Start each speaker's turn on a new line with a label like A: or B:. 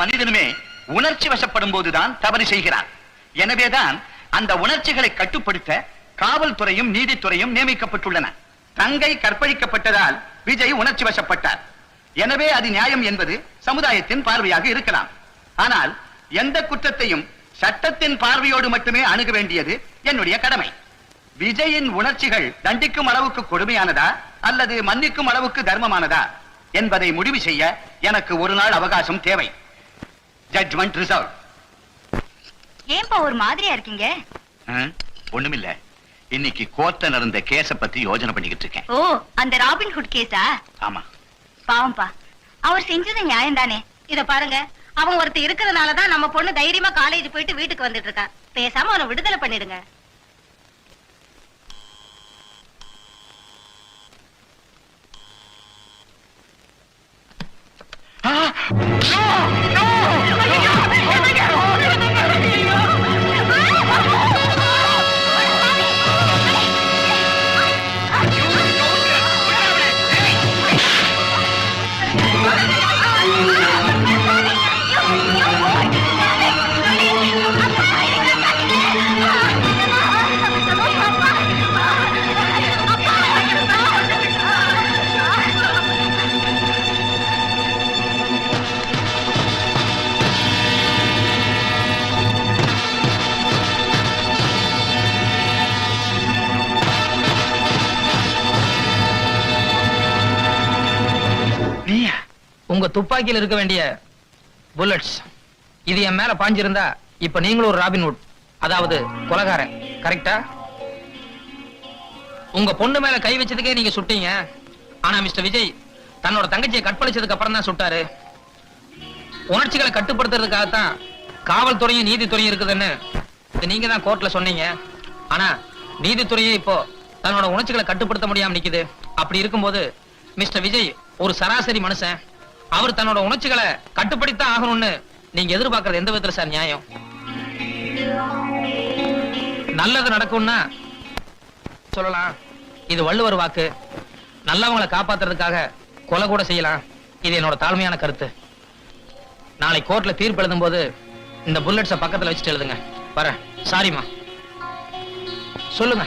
A: மனிதனுமே உணர்ச்சி வசப்படும் போதுதான் தவறு செய்கிறார். எனவேதான் அந்த உணர்ச்சிகளை கட்டுப்படுத்த காவல்துறையும் நீதித்துறையும் நியமிக்கப்பட்டுள்ளன. தங்கை கற்பழிக்கப்பட்டதால் விஜய் உணர்ச்சி வசப்பட்டார். எனவே அது நியாயம் என்பது சமுதாயத்தின் பார்வையாக இருக்கலாம். ஆனால் எந்த குற்றத்தையும் சட்டத்தின் பார்வையோடு மட்டுமே அணுக வேண்டியது என்னுடைய கடமை. விஜயின் உணர்ச்சிகள் தண்டிக்கும் அளவுக்கு கொடுமையானதா அல்லது மன்னிக்கும் அளவுக்கு தர்மமானதா என்பதை முடிவு செய்ய எனக்கு ஒரு நாள் அவகாசம் தேவை. Judgement reserve.
B: ஏன்பா ஒரு மாதிரியா இருக்கீங்க?
A: ஒண்ணுமில்ல, இன்னைக்கு கோர்ட்ல நடந்த கேஸ பத்தி யோசனை பண்ணிக்கிட்டு இருக்கேன்.
B: ஓ, அந்த ராபின்ஹுட் கேஸா?
A: ஆமா.
B: பாவம்பா, அவர் செஞ்சது நியாயம் தானே. இத பாருங்க, அவன் ஒருத்தர் இருக்கிறதுனாலதான் நம்ம பொண்ணு தைரியமா காலேஜ் போயிட்டு வீட்டுக்கு வந்துட்டு இருக்கா. பேசாம அவனை விடுதலை பண்ணிடுங்க.
C: உங்க துப்பாக்கியில் இருக்க வேண்டிய புல்லட்ஸ் இது என் மேல பாஞ்சிருந்தா இப்ப நீங்களும் ஒரு ராபின்ஹுட், அதாவது கொலைகாரன், கரெக்டா? உங்க பொண்ணு மேல கை வச்சதுக்கே நீங்க சுட்டீங்க. ஆனா மிஸ்டர் விஜய் தன்னோட தங்கச்சியை கற்பழிச்சதுக்கு அப்புறம் தான் சுட்டாரு. உணர்ச்சிகளை கட்டுப்படுத்துறதுக்காகத்தான் காவல்துறையும் நீதித்துறையும் இருக்குதுன்னு நீங்க தான் கோர்ட்ல சொன்னீங்க. ஆனா நீதித்துறையே இப்போ தன்னோட உணர்ச்சிகளை கட்டுப்படுத்த முடியாம நிக்குது. அப்படி இருக்கும்போது மிஸ்டர் விஜய் ஒரு சராசரி மனுஷன், அவர் தன்னோட உணர்ச்சிகளை கட்டுப்படுத்தான் ஆகணும்னு நீங்க எதிர்பார்க்கறது எந்த விதத்துல சார் நியாயம்? நல்லது நடக்கும்னா சொல்லலாம், இது வள்ளுவர் வாக்கு. நல்லவங்களை காப்பாத்துறதுக்காக கொலை கூட செய்யலாம். இது என்னோட தாழ்மையான கருத்து. நாளை கோர்ட்ல தீர்ப்பு எழுதும் போது இந்த புல்லட்ஸை பக்கத்துல வச்சுட்டு எழுதுங்க. வரேன். சாரிமா. சொல்லுங்க.